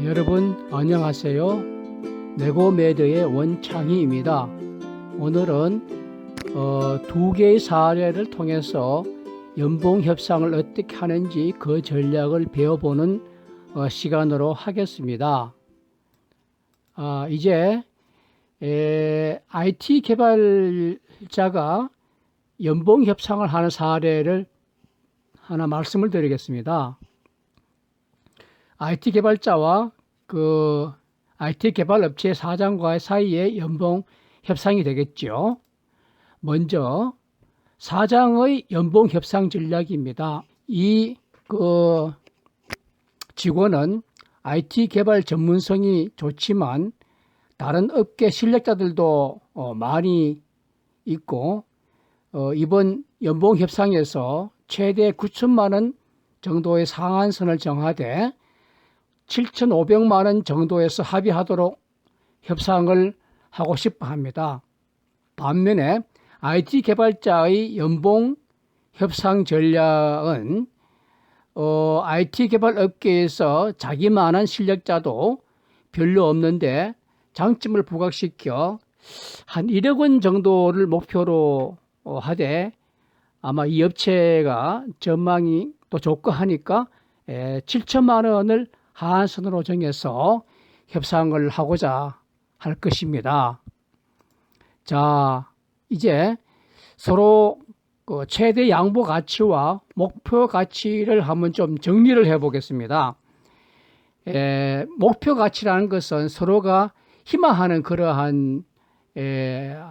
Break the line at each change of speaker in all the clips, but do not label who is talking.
여러분 안녕하세요. 네고메드의 원창희입니다. 오늘은 두 개의 사례를 통해서 연봉 협상을 어떻게 하는지 그 전략을 배워보는 시간으로 하겠습니다. 이제 IT 개발자가 연봉 협상을 하는 사례를 하나 말씀을 드리겠습니다. IT 개발자와 그 IT 개발 업체 사장과의 사이에 연봉 협상이 되겠죠. 먼저 사장의 연봉 협상 전략입니다. 이 직원은 IT 개발 전문성이 좋지만 다른 업계 실력자들도 많이 있고 이번 연봉 협상에서 최대 9천만 원 정도의 상한선을 정하되 7,500만 원 정도에서 합의하도록 협상을 하고 싶어 합니다. 반면에 IT 개발자의 연봉 협상 전략은 IT 개발 업계에서 자기만한 실력자도 별로 없는데 장점을 부각시켜 한 1억 원 정도를 목표로 하되 아마 이 업체가 전망이 또 좋고 하니까 7천만 원을 하한선으로 정해서 협상을 하고자 할 것입니다. 자, 이제 서로 최대 양보 가치와 목표 가치를 한번 좀 정리를 해 보겠습니다. 목표 가치라는 것은 서로가 희망하는 그러한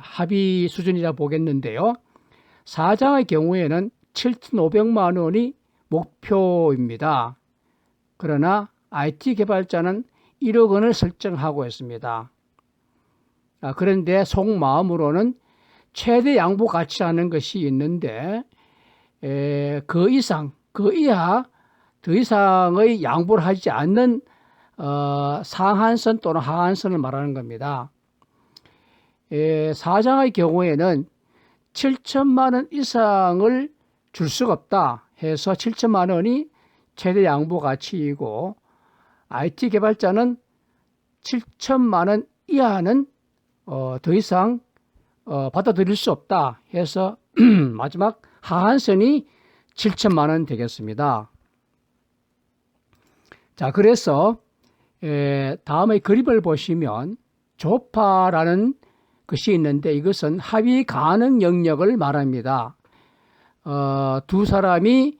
합의 수준이라 보겠는데요. 사장의 경우에는 7,500만 원이 목표입니다. 그러나 IT 개발자는 1억 원을 설정하고 있습니다. 그런데 속마음으로는 최대 양보 가치라는 것이 있는데 그 이상, 그 이하 더 이상의 양보를 하지 않는 상한선 또는 하한선을 말하는 겁니다. 사장의 경우에는 7천만 원 이상을 줄 수가 없다 해서 7천만 원이 최대 양보 가치이고 IT 개발자는 7천만 원 이하는 더 이상 받아들일 수 없다 해서 마지막 하한선이 7천만 원 되겠습니다. 자, 그래서 다음에 그림을 보시면 조파라는 것이 있는데 이것은 합의 가능 영역을 말합니다. 두 사람이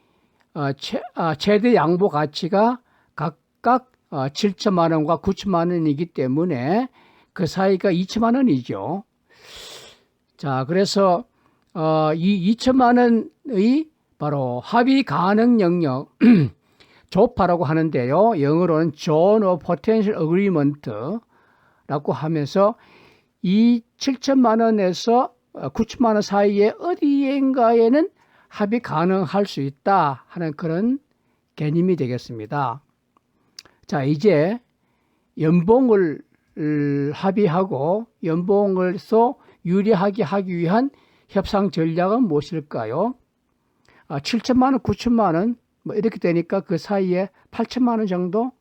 최대 양보 가치가 각각 7천만 원과 9천만 원이기 때문에 그 사이가 2천만 원이죠. 자, 그래서 이 2천만 원의 바로 합의 가능 영역 조파라고 하는데요. 영어로는 Zone of Potential Agreement라고 하면서 이 7천만 원에서 9천만 원 사이에 어디인가에는 합의 가능할 수 있다 하는 그런 개념이 되겠습니다. 자, 이제 연봉을 합의하고 연봉을서 유리하게 하기 위한 협상 전략은 무엇일까요? 7천만 원, 9천만 원 뭐 이렇게 되니까 그 사이에 8천만 원 정도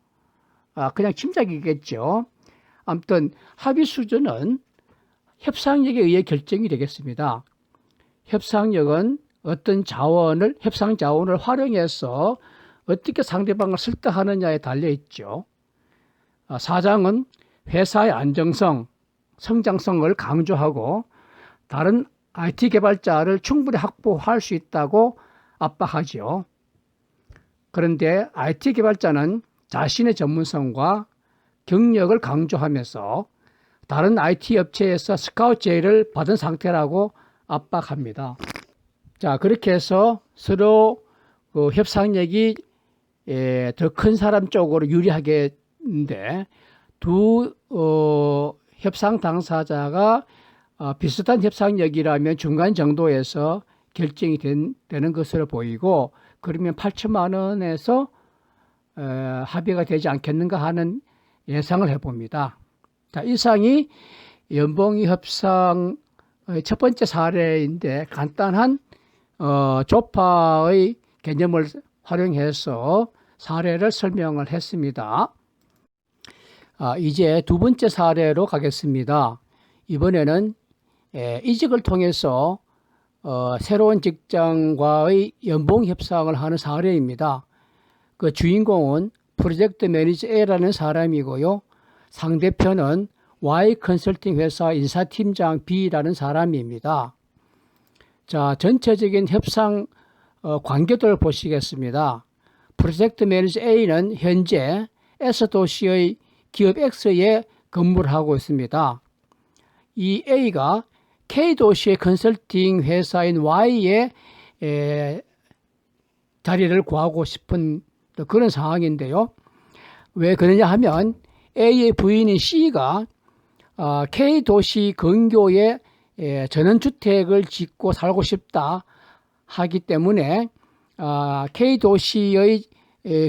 그냥 침작이겠죠. 아무튼 합의 수준은 협상력에 의해 결정이 되겠습니다. 협상력은 어떤 협상 자원을 활용해서 어떻게 상대방을 설득하느냐에 달려 있죠. 사장은 회사의 안정성, 성장성을 강조하고 다른 IT 개발자를 충분히 확보할 수 있다고 압박하죠. 그런데 IT 개발자는 자신의 전문성과 경력을 강조하면서 다른 IT 업체에서 스카우트 제의를 받은 상태라고 압박합니다. 자, 그렇게 해서 서로 협상력이 더 큰 사람 쪽으로 유리하겠는데 두 협상 당사자가 비슷한 협상력이라면 중간 정도에서 결정이 되는 것으로 보이고 그러면 8천만 원에서 합의가 되지 않겠는가 하는 예상을 해봅니다. 자, 이상이 연봉 협상 첫 번째 사례인데 간단한 조파의 개념을 활용해서 사례를 설명을 했습니다. 이제 두 번째 사례로 가겠습니다. 이번에는 이직을 통해서 새로운 직장과의 연봉 협상을 하는 사례입니다. 그 주인공은 프로젝트 매니저 A라는 사람이고요. 상대편은 Y 컨설팅 회사 인사팀장 B라는 사람입니다. 자, 전체적인 협상 관계도를 보시겠습니다. 프로젝트 매니저 A는 현재 S도시의 기업 X에 근무를 하고 있습니다. 이 A가 K도시의 컨설팅 회사인 Y에 자리를 구하고 싶은 그런 상황인데요. 왜 그러냐 하면 A의 부인인 C가 K도시 근교에 전원주택을 짓고 살고 싶다 하기 때문에 K도시의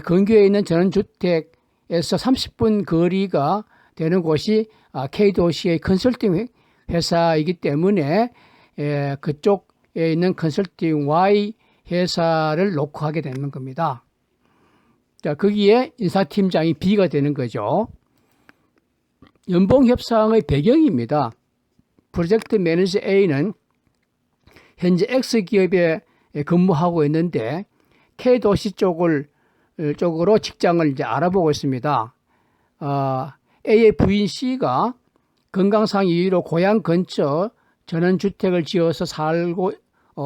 근교에 있는 전원주택에서 30분 거리가 되는 곳이 K도시의 컨설팅 회사이기 때문에 그쪽에 있는 컨설팅 Y 회사를 놓고 하게 되는 겁니다. 자, 거기에 인사팀장이 B가 되는 거죠. 연봉 협상의 배경입니다. 프로젝트 매니저 A는 현재 X기업에 근무하고 있는데 K도시 쪽으로 직장을 이제 알아보고 있습니다. A의 부인 C가 건강상 이유로 고향 근처 전원주택을 지어서 살고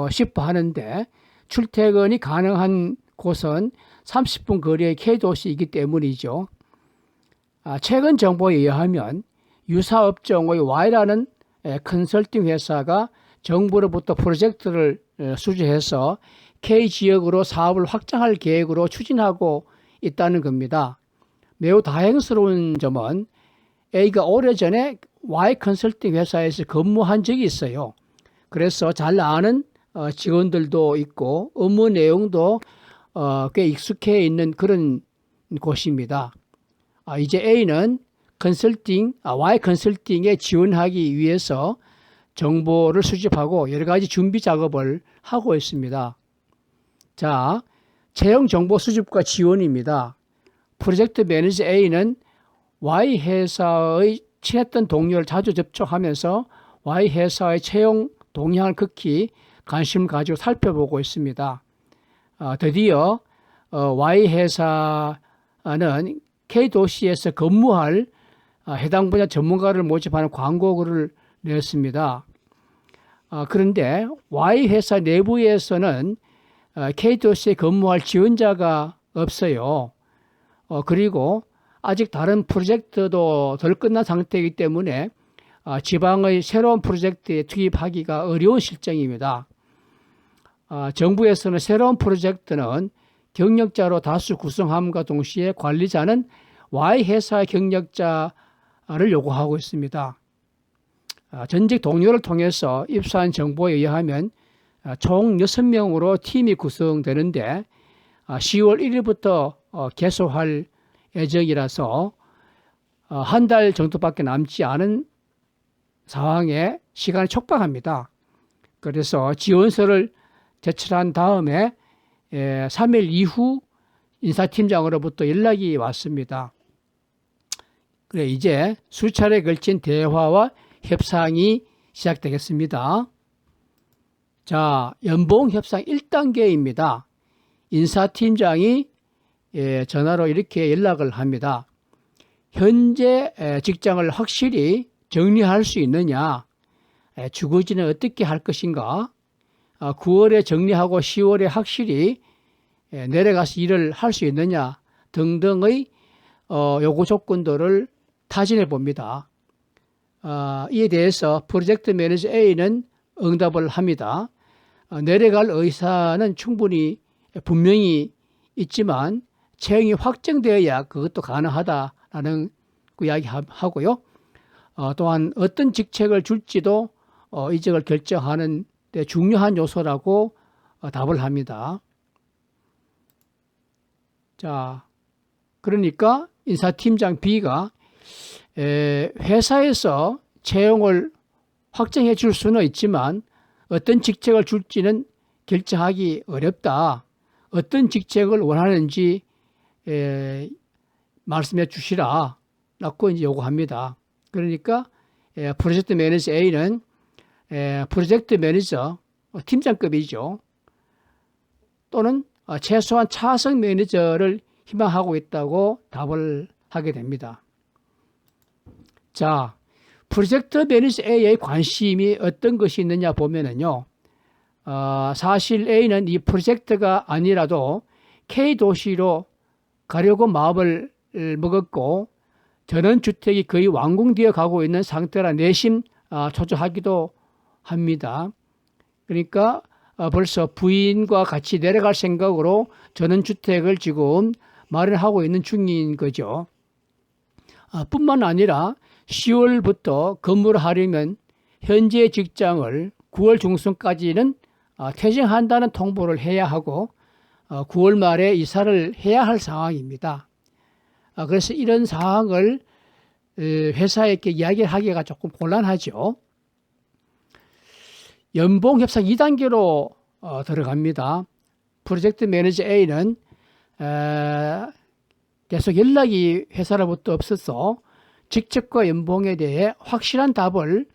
싶어 하는데 출퇴근이 가능한 곳은 30분 거리의 K도시이기 때문이죠. 최근 정보에 의하면 유사업종의 Y라는 컨설팅 회사가 정부로부터 프로젝트를 수주해서 K지역으로 사업을 확장할 계획으로 추진하고 있다는 겁니다. 매우 다행스러운 점은 A가 오래전에 Y 컨설팅 회사에서 근무한 적이 있어요. 그래서 잘 아는 직원들도 있고 업무 내용도 꽤 익숙해 있는 그런 곳입니다. 이제 A는 Y 컨설팅에 지원하기 위해서 정보를 수집하고 여러 가지 준비 작업을 하고 있습니다. 자, 채용 정보 수집과 지원입니다. 프로젝트 매니저 A는 Y 회사의 친했던 동료를 자주 접촉하면서 Y 회사의 채용 동향을 극히 관심을 가지고 살펴보고 있습니다. 드디어 Y 회사는 K도시에서 근무할 해당 분야 전문가를 모집하는 광고글을 냈습니다. 그런데 Y 회사 내부에서는 K도시에 근무할 지원자가 없어요. 그리고 아직 다른 프로젝트도 덜 끝난 상태이기 때문에 지방의 새로운 프로젝트에 투입하기가 어려운 실정입니다. 정부에서는 새로운 프로젝트는 경력자로 다수 구성함과 동시에 관리자는 Y 회사의 경력자를 요구하고 있습니다. 전직 동료를 통해서 입수한 정보에 의하면 총 6명으로 팀이 구성되는데 10월 1일부터 개소할 예정이라서 한 달 정도밖에 남지 않은 상황에 시간이 촉박합니다. 그래서 지원서를 제출한 다음에 3일 이후 인사팀장으로부터 연락이 왔습니다. 그래, 이제 수차례 걸친 대화와 협상이 시작되겠습니다. 자, 연봉 협상 1단계입니다. 인사팀장이 전화로 이렇게 연락을 합니다. 현재 직장을 확실히 정리할 수 있느냐? 주거지는 어떻게 할 것인가? 9월에 정리하고 10월에 확실히 내려가서 일을 할 수 있느냐? 등등의 요구 조건들을 타진해 봅니다. 이에 대해서 프로젝트 매니저 A는 응답을 합니다. 내려갈 의사는 분명히 있지만 채용이 확정되어야 그것도 가능하다라는 그 이야기 하고요. 또한 어떤 직책을 줄지도 이직을 결정하는 데 중요한 요소라고 답을 합니다. 자, 그러니까 인사팀장 B가 회사에서 채용을 확정해 줄 수는 있지만 어떤 직책을 줄지는 결정하기 어렵다. 어떤 직책을 원하는지 말씀해 주시라. 라고 이제 요구합니다. 그러니까 프로젝트 매니저 A는 프로젝트 매니저 팀장급이죠. 또는 최소한 차석 매니저를 희망하고 있다고 답을 하게 됩니다. 자, 프로젝트 매니저 A의 관심이 어떤 것이 있느냐 보면은요, 사실 A는 이 프로젝트가 아니라도 K 도시로 가려고 마음을 먹었고 전원주택이 거의 완공되어 가고 있는 상태라 내심 초조하기도 합니다. 그러니까 벌써 부인과 같이 내려갈 생각으로 전원주택을 지금 마련하고 있는 중인 거죠. 뿐만 아니라 10월부터 근무를 하려면 현재 직장을 9월 중순까지는 퇴직한다는 통보를 해야 하고 9월 말에 이사를 해야 할 상황입니다. 그래서 이런 상황을 회사에게 이야기하기가 조금 곤란하죠. 연봉 협상 2단계로 들어갑니다. 프로젝트 매니저 A는 계속 연락이 회사로부터 없어서 직책과 연봉에 대해 확실한 답을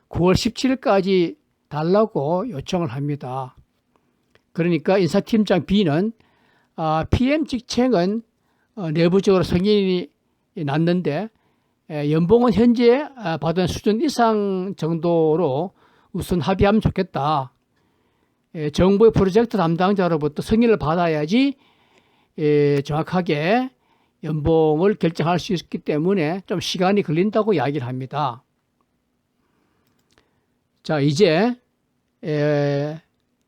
9월 17일까지 달라고 요청을 합니다. 그러니까 인사팀장 B는 PM 직책은 내부적으로 승인이 났는데 연봉은 현재 받은 수준 이상 정도로 우선 합의하면 좋겠다. 정부의 프로젝트 담당자로부터 승인을 받아야지 정확하게 연봉을 결정할 수 있기 때문에 좀 시간이 걸린다고 이야기를 합니다. 자, 이제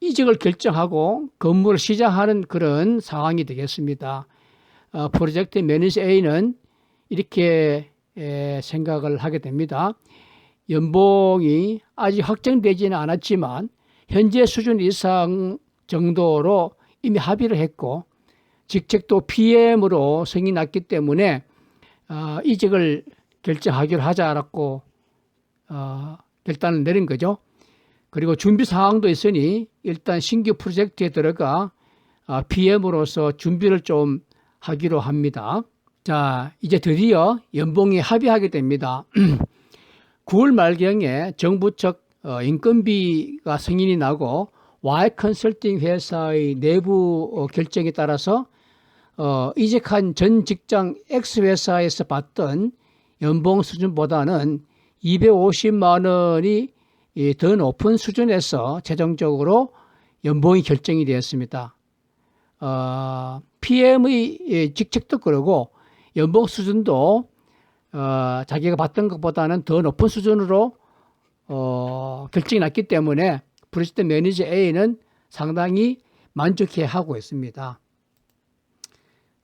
이직을 결정하고 근무를 시작하는 그런 상황이 되겠습니다. 프로젝트 매니저 A는 이렇게 생각을 하게 됩니다. 연봉이 아직 확정되지는 않았지만 현재 수준 이상 정도로 이미 합의를 했고 직책도 PM으로 승인이 났기 때문에 이직을 결정하기로 하자라고 결단을 내린 거죠. 그리고 준비 상황도 있으니 일단 신규 프로젝트에 들어가 PM으로서 준비를 좀 하기로 합니다. 자, 이제 드디어 연봉이 합의하게 됩니다. 9월 말경에 정부 측 인건비가 승인이 나고 Y 컨설팅 회사의 내부 결정에 따라서 이직한 전 직장 X 회사에서 받던 연봉 수준보다는 250만 원이 더 높은 수준에서 최종적으로 연봉이 결정이 되었습니다. PM의 직책도 그러고 연봉 수준도 자기가 받던 것보다는 더 높은 수준으로 결정이 났기 때문에 프로젝트 매니저 A는 상당히 만족해 하고 있습니다.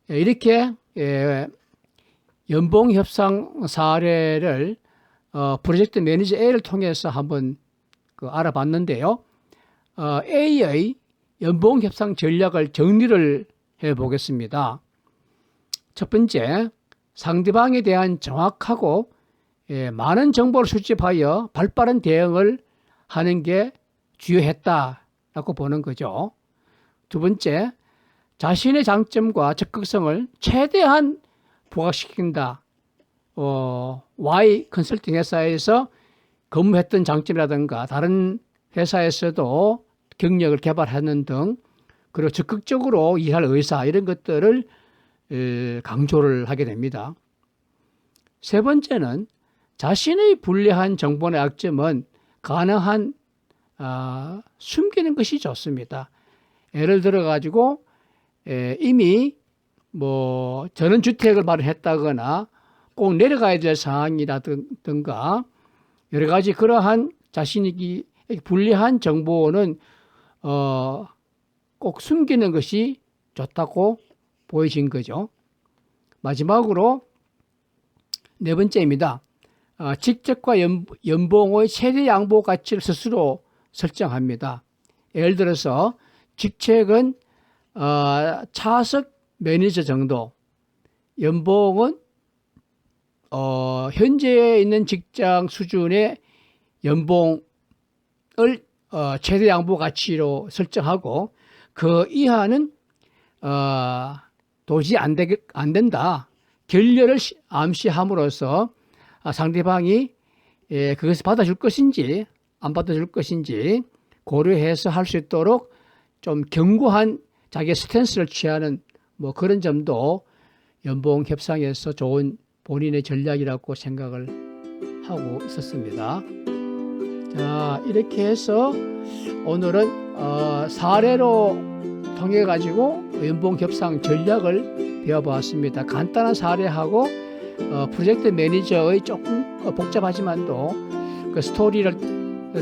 이렇게 연봉 협상 사례를 프로젝트 매니저 A를 통해서 한번 알아봤는데요. A의 연봉 협상 전략을 정리를 해 보겠습니다. 첫 번째, 상대방에 대한 정확하고 많은 정보를 수집하여 발빠른 대응을 하는 게 주요했다라고 보는 거죠. 두 번째, 자신의 장점과 적극성을 최대한 부각시킨다. Y 컨설팅 회사에서 근무했던 장점이라든가 다른 회사에서도 경력을 개발하는 등 그리고 적극적으로 일할 의사 이런 것들을 강조를 하게 됩니다. 세 번째는 자신의 불리한 정보나 약점은 가능한 숨기는 것이 좋습니다. 예를 들어 가지고 이미 전원주택을 마련했다거나 꼭 내려가야 될 상황이라든가 여러 가지 그러한 자신이 불리한 정보는 꼭 숨기는 것이 좋다고 보여진 거죠. 마지막으로 네 번째입니다. 직책과 연봉의 최대 양보 가치를 스스로 설정합니다. 예를 들어서 직책은 차석 매니저 정도, 연봉은 현재 있는 직장 수준의 연봉을 최대 양보 가치로 설정하고 그 이하는 도저히 안 된다. 결렬을 암시함으로써 상대방이 그것을 받아줄 것인지 안 받아줄 것인지 고려해서 할 수 있도록 좀 견고한 자기의 스탠스를 취하는 뭐 그런 점도 연봉 협상에서 좋은 본인의 전략이라고 생각을 하고 있었습니다. 자, 이렇게 해서 오늘은 사례로 통해 가지고 연봉 협상 전략을 배워보았습니다. 간단한 사례하고 프로젝트 매니저의 조금 복잡하지만도 그 스토리를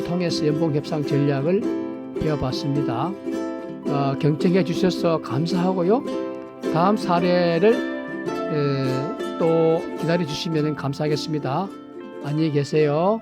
통해서 연봉 협상 전략을 배워봤습니다. 경청해 주셔서 감사하고요. 다음 사례를 또 기다려 주시면 감사하겠습니다. 안녕히 계세요.